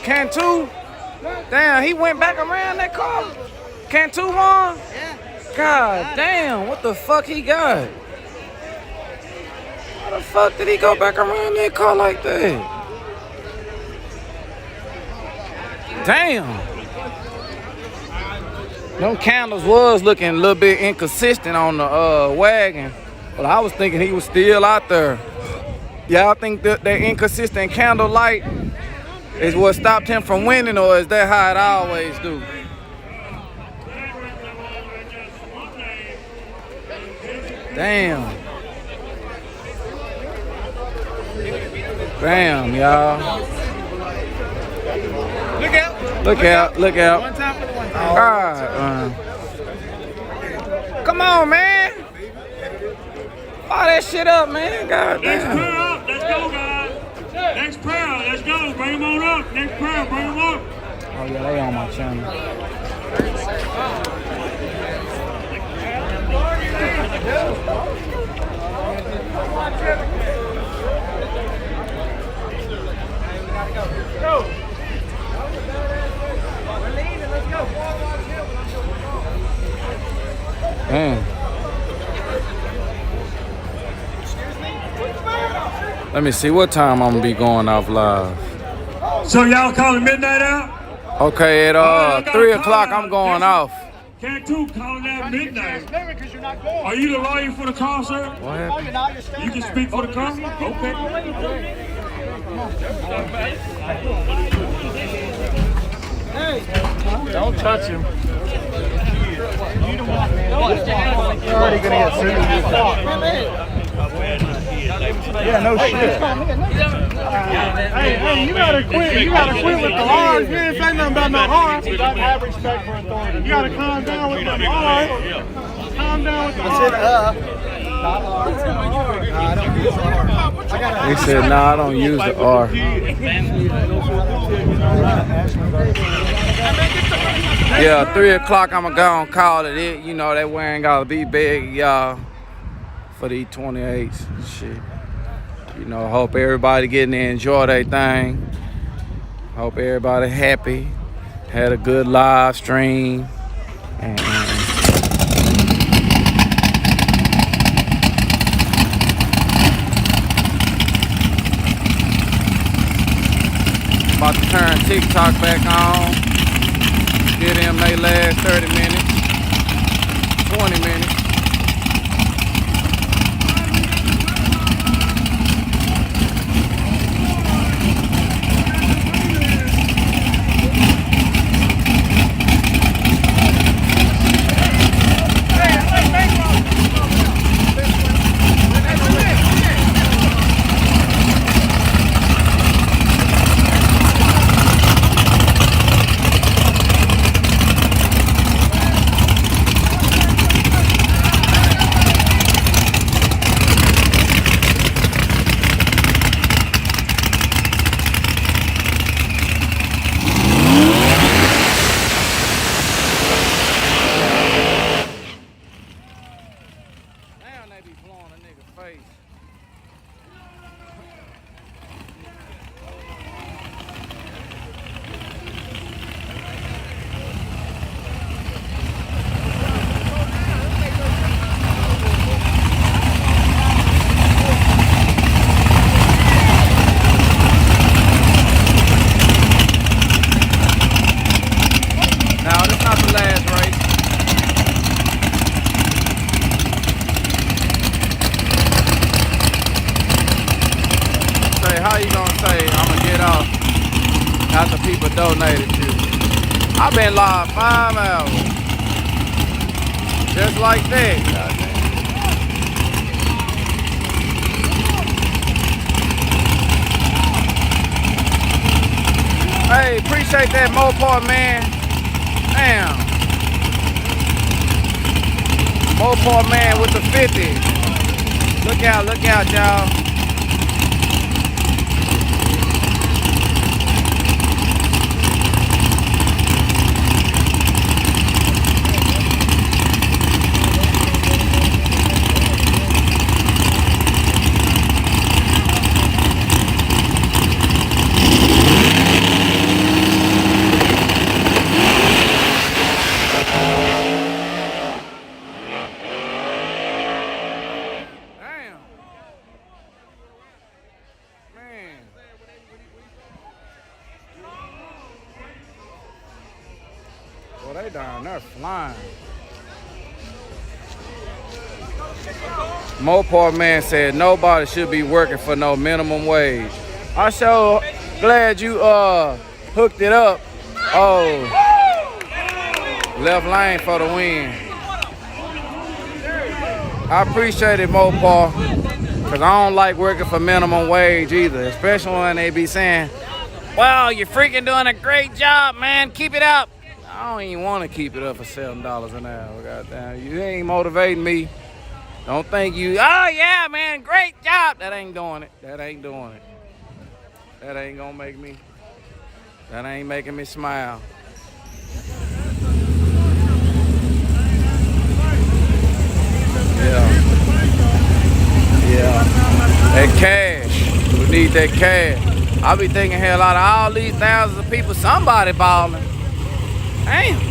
Cantu? Damn, he went back around that car? Cantu won? Yeah. God damn, what the fuck he got? How the fuck did he go back around that car like that? Damn. Them candles was looking a little bit inconsistent on the wagon. But I was thinking he was still out there. Y'all think that inconsistent candle light is what stopped him from winning, or is that how it always do? Damn. Damn, y'all. Look out. Look out, look out. One time for the one time. All right, come on, man. Fire that shit up, man. God Next damn. prayer up. Let's go, guys. Next prayer. Let's go. Bring them on up. Next prayer. Bring them up. Oh, yeah, they on my channel. Go. We're leaving. Let's go. Damn. Let me see what time I'm gonna be going off live. So y'all calling midnight out? Okay, at 3 o'clock I'm going off. Cantu calling out midnight. Are you the lawyer for the car, sir? What happened? You can speak for the car? Okay. Don't touch him. You're already gonna get sued. Yeah, no shit. Hey, you gotta quit. You gotta quit with the R's. You ain't saying nothing about no R's. You gotta have respect for authority. You gotta calm down with the R's. Calm down with the R's. Not R. I don't use the R. He said, nah, I don't use the R. Yeah, 3 o'clock I'm gonna call it. You know, that wearing gotta be big, y'all, for these 28s and shit. You know, hope everybody getting to enjoy their thing. Hope everybody happy. Had a good live stream. And about to turn TikTok back on. Get them they last 30 minutes, 20 minutes. After people donated to. I've been live 5 hours. Just like that. Hey, appreciate that Mopar, man. Damn. Mopar man with the 50. Look out, y'all. They down there flying. Mopar man said nobody should be working for no minimum wage. I sure glad you hooked it up. Oh, left lane for the win. I appreciate it, Mopar, because I don't like working for minimum wage either, especially when they be saying, wow, you're freaking doing a great job, man. Keep it up. I don't even want to keep it up for $7 an hour. Goddamn, you ain't motivating me. Don't think you, oh yeah, man, great job. That ain't doing it. That ain't doing it. That ain't gonna make me, that ain't making me smile. Yeah. Yeah. That cash. We need that cash. I be thinking, hell, out of all these thousands of people, somebody balling. Damn.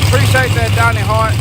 Appreciate that, Donnie Hart.